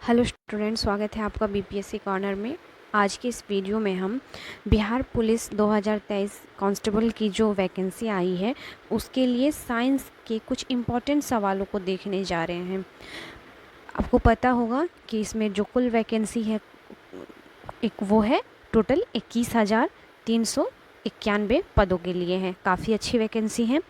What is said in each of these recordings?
Hello student, स्वागत है आपका बीपीएससी कॉर्नर में। आज के इस वीडियो में हम बिहार पुलिस 2023 कांस्टेबल की जो वैकेंसी आई है उसके लिए साइंस के कुछ इम्पॉर्टेंट सवालों को देखने जा रहे हैं। आपको पता होगा कि इसमें जो कुल वैकेंसी है एक वो है टोटल 21,391 पदों के लिए है। काफ़ी अच्छी वैकेंसी है।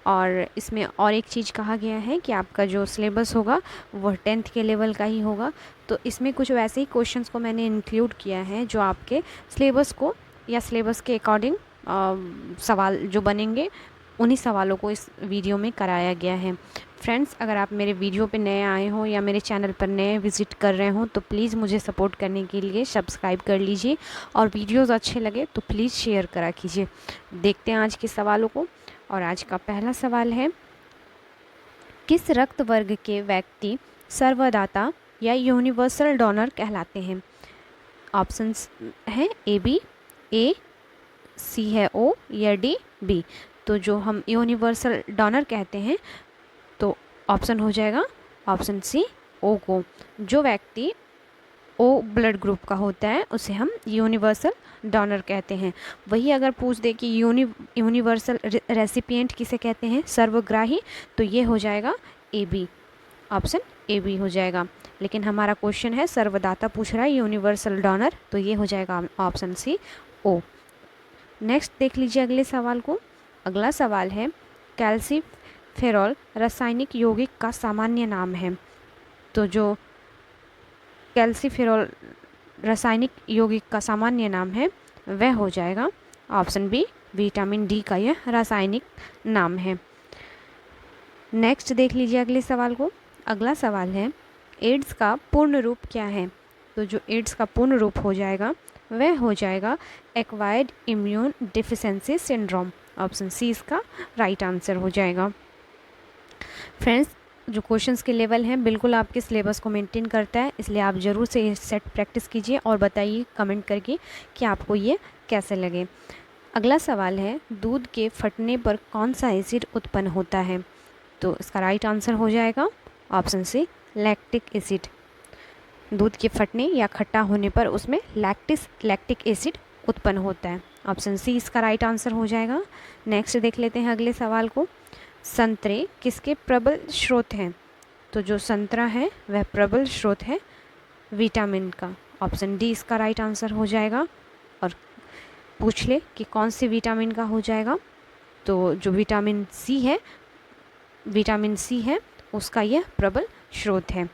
और इसमें और एक चीज़ कहा गया है कि आपका जो सिलेबस होगा वह 10th के लेवल का ही होगा। तो इसमें कुछ वैसे ही क्वेश्चंस को मैंने इंक्लूड किया है जो आपके सिलेबस को या सिलेबस के अकॉर्डिंग सवाल जो बनेंगे उन्हीं सवालों को इस वीडियो में कराया गया है। फ्रेंड्स, अगर आप मेरे वीडियो पे नए आए हों या मेरे चैनल पर नए विज़िट कर रहे हों तो प्लीज़ मुझे सपोर्ट करने के लिए सब्सक्राइब कर लीजिए और वीडियोस अच्छे लगे तो प्लीज़ शेयर करा कीजिए। देखते हैं आज के सवालों को। और आज का पहला सवाल है, किस रक्त वर्ग के व्यक्ति सर्वदाता या यूनिवर्सल डोनर कहलाते हैं? ऑप्शंस हैं ए बी, ए सी है ओ या डी बी। तो जो हम यूनिवर्सल डोनर कहते हैं तो ऑप्शन हो जाएगा ऑप्शन सी ओ को। जो व्यक्ति ओ ब्लड ग्रुप का होता है उसे हम यूनिवर्सल डोनर कहते हैं। वही अगर पूछ दे कि यूनिवर्सल रेसिपिएंट किसे कहते हैं, सर्वग्राही, तो ये हो जाएगा A B, option A B हो जाएगा। लेकिन हमारा क्वेश्चन है सर्वदाता पूछ रहा है, यूनिवर्सल डोनर, तो ये हो जाएगा ऑप्शन सी ओ। नेक्स्ट देख लीजिए अगले सवाल को। अगला सवाल है, कैल्सीफेरॉल रासायनिक यौगिक का सामान्य नाम है। तो जो कैल्सीफेरॉल रासायनिक यौगिक का सामान्य नाम है वह हो जाएगा ऑप्शन बी, विटामिन डी का यह रासायनिक नाम है। नेक्स्ट देख लीजिए अगले सवाल को। अगला सवाल है, एड्स का पूर्ण रूप क्या है? तो जो एड्स का पूर्ण रूप हो जाएगा वह हो जाएगा acquired immune deficiency syndrome. Option C इसका राइट आंसर हो जाएगा। फ्रेंड्स, जो क्वेश्चंस के लेवल हैं बिल्कुल आपके सिलेबस को मेंटेन करता है, इसलिए आप ज़रूर से ये सेट प्रैक्टिस कीजिए और बताइए कमेंट करके कि आपको ये कैसे लगे। अगला सवाल है, दूध के फटने पर कौन सा एसिड उत्पन्न होता है? तो इसका राइट आंसर हो जाएगा ऑप्शन सी, लैक्टिक एसिड। दूध के फटने या खट्टा होने पर उसमें लैक्टिक एसिड उत्पन्न होता है। ऑप्शन सी इसका राइट आंसर हो जाएगा। नेक्स्ट देख लेते हैं अगले सवाल को। संतरे किसके प्रबल स्रोत हैं? तो जो संतरा है वह प्रबल स्रोत है विटामिन का। ऑप्शन डी इसका राइट आंसर हो जाएगा। और पूछ ले कि कौन सी विटामिन का हो जाएगा, तो जो विटामिन सी है उसका यह प्रबल स्रोत है,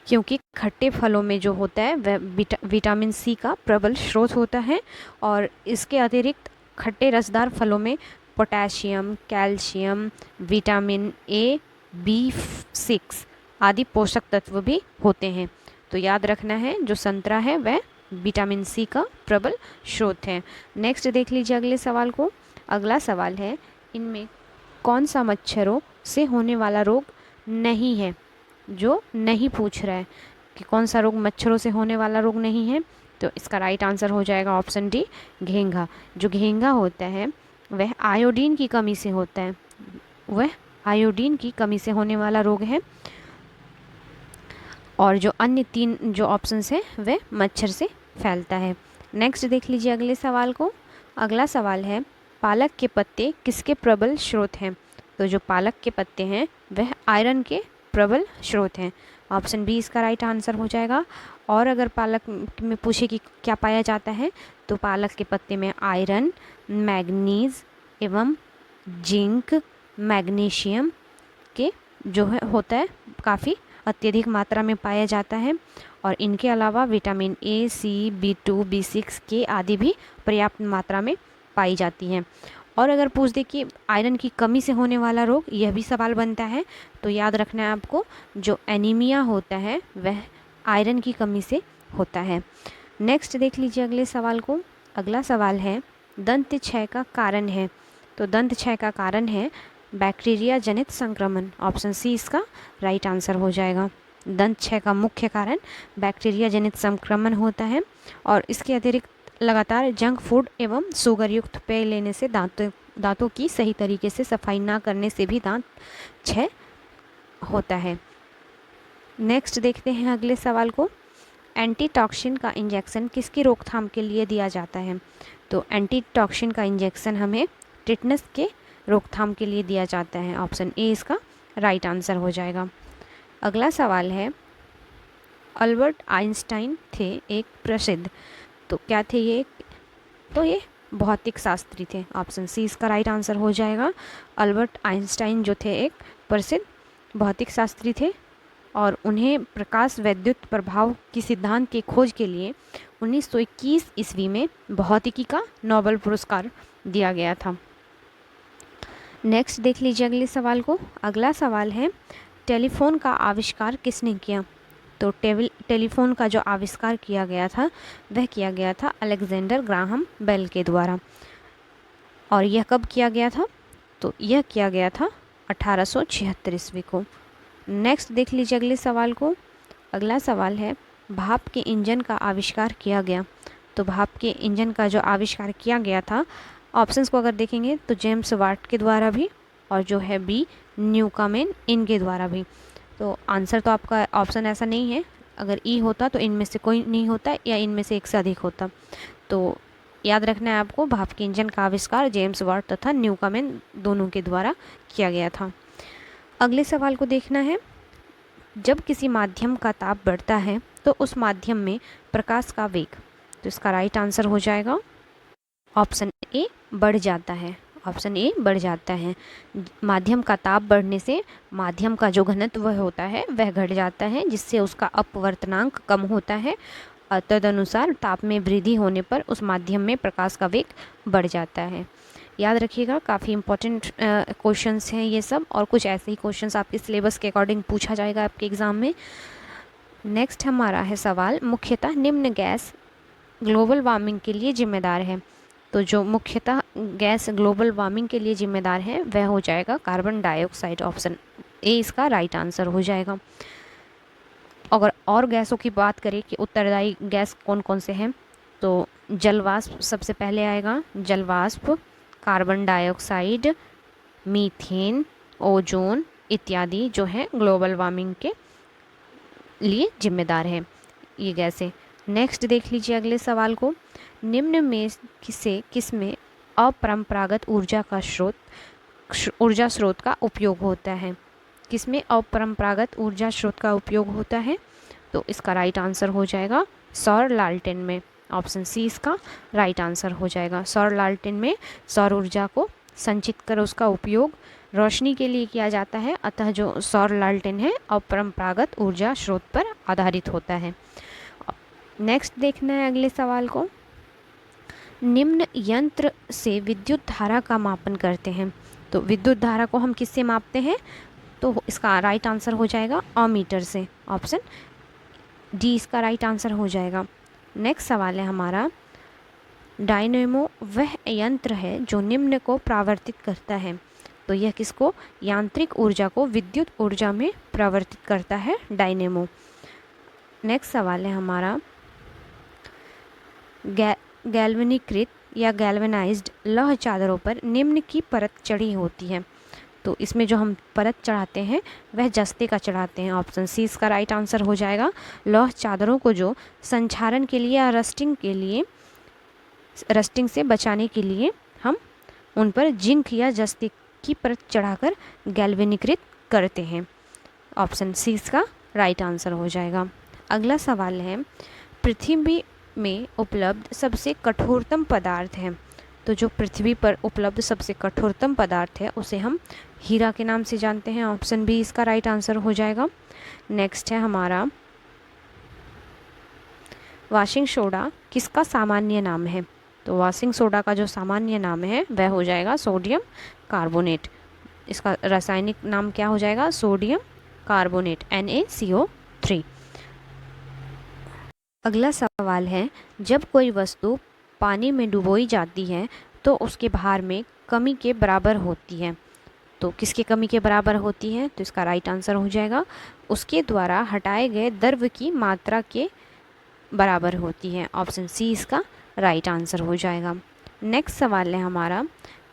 क्योंकि खट्टे फलों में जो होता है वह विटामिन सी का प्रबल स्रोत होता है। और इसके अतिरिक्त खट्टे रसदार फलों में potassium, calcium, vitamin A, B6 आदि पोषक तत्व भी होते हैं। तो याद रखना है जो संतरा है वह विटामिन सी का प्रबल स्रोत है। नेक्स्ट देख लीजिए अगले सवाल को। अगला सवाल है, इनमें कौन सा मच्छरों से होने वाला रोग नहीं है? जो नहीं पूछ रहा है कि कौन सा रोग मच्छरों से होने वाला रोग नहीं है, तो इसका राइट आंसर हो जाएगा ऑप्शन डी, घेंघा। जो घेंघा होता है वह आयोडीन की कमी से होता है, वह आयोडीन की कमी से होने वाला रोग है। और जो अन्य तीन जो ऑप्शंस हैं वह मच्छर से फैलता है। नेक्स्ट देख लीजिए अगले सवाल को। अगला सवाल है, पालक के पत्ते किसके प्रबल स्रोत हैं? तो जो पालक के पत्ते हैं वह आयरन के प्रबल स्रोत हैं। ऑप्शन बी इसका राइट आंसर हो जाएगा। और अगर पालक में पूछे कि क्या पाया जाता है, तो पालक के पत्ते में आयरन, मैग्नीज एवं जिंक, मैग्नीशियम के जो है होता है काफ़ी अत्यधिक मात्रा में पाया जाता है। और इनके अलावा vitamin A, C, B2, B6 के आदि भी पर्याप्त मात्रा में पाई जाती हैं। और अगर पूछ दे कि आयरन की कमी से होने वाला रोग, यह भी सवाल बनता है, तो याद रखना है आपको जो एनीमिया होता है वह आयरन की कमी से होता है। नेक्स्ट देख लीजिए अगले सवाल को। अगला सवाल है, दंत क्षय का कारण है? तो दंत क्षय का कारण है बैक्टीरिया जनित संक्रमण। ऑप्शन सी इसका राइट आंसर हो जाएगा। दंत क्षय का मुख्य कारण बैक्टीरिया जनित संक्रमण होता है। और इसके अतिरिक्त लगातार जंक फूड एवं शुगर युक्त पेय लेने से दांतों की सही तरीके से सफाई ना करने से भी दांत क्षय होता है। नेक्स्ट देखते हैं अगले सवाल को। एंटीटॉक्सिन का इंजेक्शन किसकी रोकथाम के लिए दिया जाता है? तो एंटीटॉक्सिन का इंजेक्शन हमें टिटनस के रोकथाम के लिए दिया जाता है। ऑप्शन ए इसका राइट आंसर हो जाएगा। अगला सवाल है, अल्बर्ट आइंस्टाइन थे एक प्रसिद्ध, तो क्या थे ये? तो ये भौतिक शास्त्री थे। ऑप्शन सी इसका राइट आंसर हो जाएगा। अल्बर्ट आइंस्टाइन जो थे एक प्रसिद्ध भौतिक शास्त्री थे और उन्हें प्रकाश वैद्युत प्रभाव की सिद्धांत की खोज के लिए 1921 ईस्वी में भौतिकी का नोबेल पुरस्कार दिया गया था। नेक्स्ट देख लीजिए अगले सवाल को। अगला सवाल है, टेलीफोन का आविष्कार किसने किया? तो टेलीफोन का जो आविष्कार किया गया था वह किया गया था अलेक्जेंडर ग्राहम बेल के द्वारा। और यह कब किया गया था? तो यह किया गया था 1876 ईस्वी को। नेक्स्ट देख लीजिए अगले सवाल को। अगला सवाल है, भाप के इंजन का आविष्कार किया गया। तो भाप के इंजन का जो आविष्कार किया गया था, ऑप्शंस को अगर देखेंगे तो जेम्स वाट के द्वारा भी और जो है बी न्यूकमेन इनके द्वारा भी। तो आंसर तो आपका ऑप्शन ऐसा नहीं है, अगर ई होता तो इनमें से कोई नहीं होता या इनमें से एक से अधिक होता। तो याद रखना है आपको, भाप के इंजन का आविष्कार जेम्स वाट तथा न्यूकमेन दोनों के द्वारा किया गया था। अगले सवाल को देखना है, जब किसी माध्यम का ताप बढ़ता है तो उस माध्यम में प्रकाश का वेग, तो इसका राइट आंसर हो जाएगा ऑप्शन ए बढ़ जाता है। ऑप्शन ए बढ़ जाता है। माध्यम का ताप बढ़ने से माध्यम का जो घनत्व होता है वह घट जाता है, जिससे उसका अपवर्तनांक कम होता है और तदनुसार ताप में वृद्धि होने पर उस माध्यम में प्रकाश का वेग बढ़ जाता है। याद रखिएगा, काफ़ी इंपॉर्टेंट क्वेश्चंस हैं ये सब, और कुछ ऐसे ही क्वेश्चंस आपके सिलेबस के अकॉर्डिंग पूछा जाएगा आपके एग्ज़ाम में। नेक्स्ट हमारा है सवाल, मुख्यतः निम्न गैस ग्लोबल वार्मिंग के लिए जिम्मेदार है। तो जो मुख्यतः गैस ग्लोबल वार्मिंग के लिए जिम्मेदार है वह हो जाएगा कार्बन डाइऑक्साइड। ऑप्शन ए इसका राइट आंसर हो जाएगा। अगर और गैसों की बात करें कि उत्तरदायी गैस कौन कौन से हैं, तो जलवाष्प सबसे पहले आएगा। जलवाष्प, कार्बन डाइऑक्साइड, मीथेन, ओजोन इत्यादि जो है ग्लोबल वार्मिंग के लिए जिम्मेदार है ये गैसें। नेक्स्ट देख लीजिए अगले सवाल को, निम्न में से किसमें अपरंपरागत ऊर्जा स्रोत का उपयोग होता है? किसमें अपरंपरागत ऊर्जा स्रोत का उपयोग होता है? तो इसका राइट आंसर हो जाएगा सौर लालटेन में। ऑप्शन सी इसका राइट आंसर हो जाएगा। सौर लालटेन में सौर ऊर्जा को संचित कर उसका उपयोग रोशनी के लिए किया जाता है, अतः जो सौर लालटेन है अपरंपरागत ऊर्जा स्रोत पर आधारित होता है। नेक्स्ट देखना है अगले सवाल को, निम्न यंत्र से विद्युत धारा का मापन करते हैं। तो विद्युत धारा को हम किससे मापते हैं? तो इसका राइट आंसर हो जाएगा अमीटर से। ऑप्शन डी इसका राइट आंसर हो जाएगा। नेक्स्ट सवाल है हमारा, डायनेमो वह यंत्र है जो निम्न को परावर्तित करता है। तो यह किसको? यांत्रिक ऊर्जा को विद्युत ऊर्जा में परिवर्तित करता है डायनेमो। नेक्स्ट सवाल है हमारा, गैल्वेनीकृत या गैल्वेनाइज्ड लौह चादरों पर निम्न की परत चढ़ी होती है। तो इसमें जो हम परत चढ़ाते हैं वह जस्ते का चढ़ाते हैं। ऑप्शन सी इसका राइट आंसर हो जाएगा। लौह चादरों को जो संक्षारण के लिए या रस्टिंग से बचाने के लिए हम उन पर जिंक या जस्ते की परत चढ़ाकर गैल्वेनीकृत करते हैं। ऑप्शन सी इसका राइट आंसर हो जाएगा। अगला सवाल है, पृथ्वी में उपलब्ध सबसे कठोरतम पदार्थ है। तो जो पृथ्वी पर उपलब्ध सबसे कठोरतम पदार्थ है उसे हम हीरा के नाम से जानते हैं। ऑप्शन बी इसका राइट आंसर हो जाएगा। नेक्स्ट है हमारा, वाशिंग सोडा किसका सामान्य नाम है? तो वाशिंग सोडा का जो सामान्य नाम है वह हो जाएगा सोडियम कार्बोनेट। इसका रासायनिक नाम क्या हो जाएगा? Sodium carbonate, NaCO3। अगला सवाल है, जब कोई वस्तु पानी में डुबोई जाती है तो उसके भार में कमी के बराबर होती है। तो किसके कमी के बराबर होती है? तो इसका राइट आंसर हो जाएगा उसके द्वारा हटाए गए द्रव्य की मात्रा के बराबर होती है। ऑप्शन सी इसका राइट आंसर हो जाएगा। नेक्स्ट सवाल है हमारा,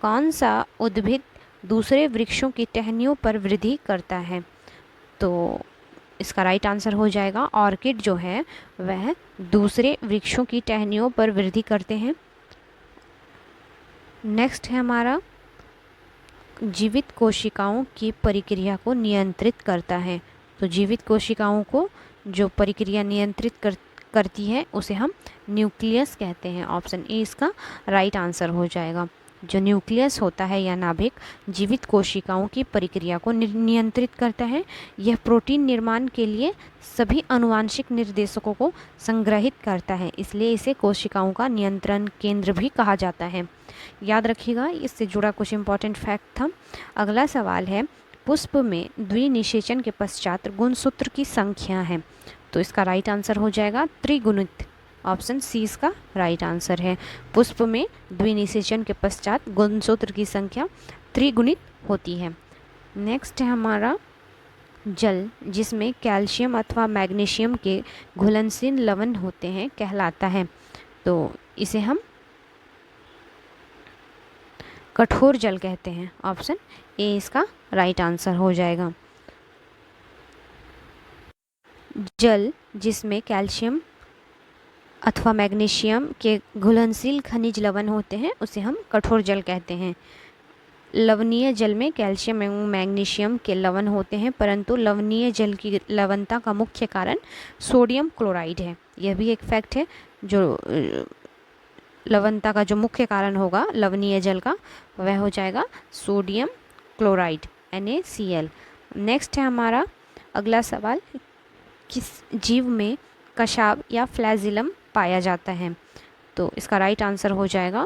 कौन सा उद्भिद दूसरे वृक्षों की टहनियों पर वृद्धि करता है? तो इसका राइट आंसर हो जाएगा ऑर्किड जो है वह दूसरे वृक्षों की टहनियों पर वृद्धि करते हैं। नेक्स्ट है हमारा जीवित कोशिकाओं की प्रक्रिया को नियंत्रित करता है। तो जीवित कोशिकाओं को जो प्रक्रिया नियंत्रित करती है उसे हम न्यूक्लियस कहते हैं। ऑप्शन ए इसका राइट आंसर हो जाएगा। जो न्यूक्लियस होता है या नाभिक जीवित कोशिकाओं की प्रक्रिया को नियंत्रित करता है। यह प्रोटीन निर्माण के लिए सभी आनुवांशिक निर्देशकों को संग्रहित करता है, इसलिए इसे कोशिकाओं का नियंत्रण केंद्र भी कहा जाता है। याद रखिएगा, इससे जुड़ा कुछ इंपॉर्टेंट फैक्ट था। अगला सवाल है, पुष्प में द्विनिषेचन के पश्चात गुणसूत्र की संख्या है। तो इसका राइट आंसर हो जाएगा त्रिगुणित। ऑप्शन सी इसका राइट आंसर है। पुष्प में द्विनिषेचन के पश्चात गुणसूत्र की संख्या त्रिगुणित होती है। नेक्स्ट है हमारा जल जिसमें कैल्शियम अथवा मैग्नीशियम के घुलनशील लवण होते हैं कहलाता है। तो इसे हम कठोर जल कहते हैं। ऑप्शन ए इसका राइट आंसर हो जाएगा। जल जिसमें कैल्शियम अथवा मैग्नीशियम के घुलनशील खनिज लवण होते हैं उसे हम कठोर जल कहते हैं। लवणीय जल में कैल्शियम एवं मैग्नीशियम के लवण होते हैं, परंतु लवणीय जल की लवणता का मुख्य कारण सोडियम क्लोराइड है। यह भी एक फैक्ट है। जो लवणता का जो मुख्य कारण होगा लवणीय जल का वह हो जाएगा सोडियम क्लोराइड NaCl। नेक्स्ट है हमारा अगला सवाल, किस जीव में कशाब या फ्लैजिलम पाया जाता है। तो इसका राइट आंसर हो जाएगा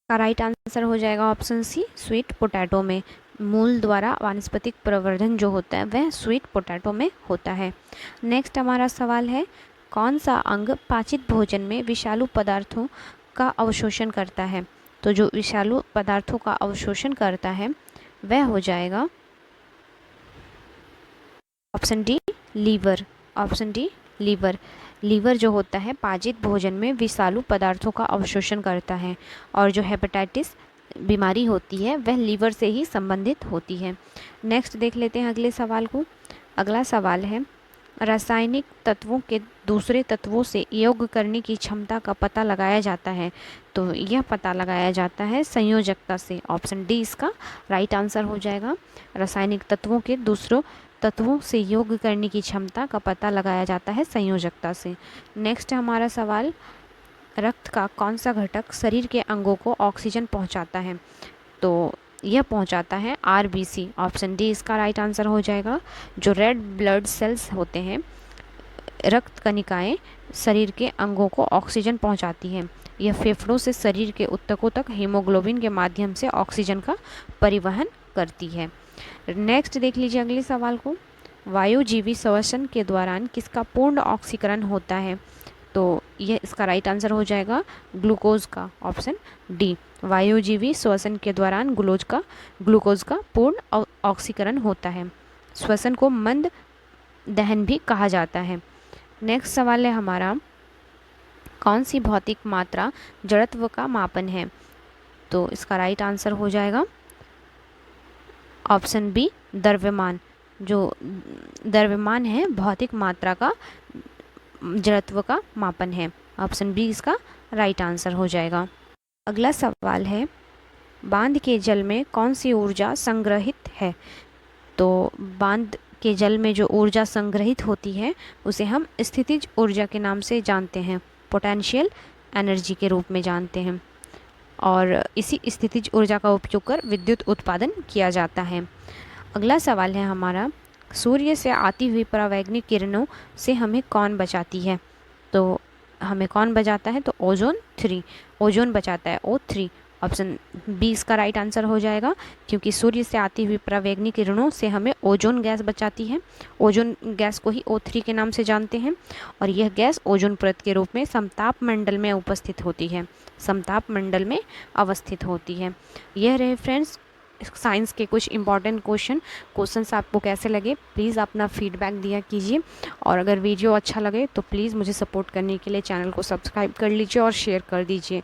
का राइट आंसर हो जाएगा ऑप्शन सी स्वीट पोटैटो में। मूल द्वारा वानस्पतिक प्रवर्धन जो होता है वह स्वीट पोटैटो में होता है। नेक्स्ट हमारा सवाल है, कौन सा अंग पाचित भोजन में विषालु पदार्थों का अवशोषण करता है। तो जो विषालु पदार्थों का अवशोषण करता है वह हो जाएगा option D liver. Option D liver. Liver जो होता है पाचित भोजन में विषालु पदार्थों का अवशोषण करता है, और जो हेपेटाइटिस बीमारी होती है वह लीवर से ही संबंधित होती है। नेक्स्ट देख लेते हैं अगले सवाल को। अगला सवाल है, रासायनिक तत्वों के दूसरे तत्वों से योग करने की क्षमता का पता लगाया जाता है। तो यह पता लगाया जाता है संयोजकता से। ऑप्शन डी इसका राइट आंसर हो जाएगा। रासायनिक तत्वों के दूसरों तत्वों से योग करने की क्षमता का पता लगाया जाता है संयोजकता से। नेक्स्ट हमारा सवाल, रक्त का कौन सा घटक शरीर के अंगों को ऑक्सीजन पहुंचाता है। तो यह पहुंचाता है RBC। ऑप्शन डी इसका राइट आंसर हो जाएगा। जो रेड ब्लड सेल्स होते हैं, रक्त कणिकाएं शरीर के अंगों को ऑक्सीजन पहुंचाती है। यह फेफड़ों से शरीर के ऊतकों तक हीमोग्लोबिन के माध्यम से ऑक्सीजन का परिवहन करती है। नेक्स्ट देख लीजिए अगले सवाल को, वायुजीवी श्वसन के दौरान किसका पूर्ण ऑक्सीकरण होता है। तो यह इसका राइट आंसर हो जाएगा ग्लूकोज का। ऑप्शन डी, वायुजीवी श्वसन के दौरान ग्लूकोज का पूर्ण ऑक्सीकरण होता है। श्वसन को मंद दहन भी कहा जाता है। नेक्स्ट सवाल है हमारा, कौन सी भौतिक मात्रा जड़त्व का मापन है। तो इसका राइट आंसर हो जाएगा ऑप्शन बी द्रव्यमान। जो द्रव्यमान है भौतिक मात्रा का जड़त्व का मापन है। ऑप्शन बी इसका राइट आंसर हो जाएगा। अगला सवाल है, बांध के जल में कौन सी ऊर्जा संग्रहित है। तो बांध के जल में जो ऊर्जा संग्रहित होती है उसे हम स्थितिज ऊर्जा के नाम से जानते हैं, पोटेंशियल एनर्जी के रूप में जानते हैं, और इसी स्थितिज ऊर्जा का उपयोग कर विद्युत उत्पादन किया जाता है। अगला सवाल है हमारा, सूर्य से आती हुई परावैंगनिक किरणों से हमें कौन बचाती है। तो हमें कौन बचाता है, तो ओजोन 3, ओजोन बचाता है O3। ऑप्शन बी इसका राइट आंसर हो जाएगा, क्योंकि सूर्य से आती हुई परावैंगनी किरणों से हमें ओजोन गैस बचाती है। ओजोन गैस को ही O3 के नाम से जानते हैं, और यह गैस ओजोन परत के रूप में समताप मंडल में उपस्थित होती है, समताप मंडल में अवस्थित होती है। यह रहे फ्रेंड्स साइंस के कुछ इंपॉर्टेंट क्वेश्चंस आपको कैसे लगे प्लीज़ अपना फीडबैक दिया कीजिए, और अगर वीडियो अच्छा लगे तो प्लीज़ मुझे सपोर्ट करने के लिए चैनल को सब्सक्राइब कर लीजिए और शेयर कर दीजिए,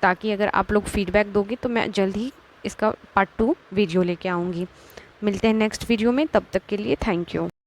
ताकि अगर आप लोग फीडबैक दोगे तो मैं जल्द ही इसका पार्ट 2 वीडियो लेके आऊँगी। मिलते हैं नेक्स्ट वीडियो में, तब तक के लिए थैंक यू।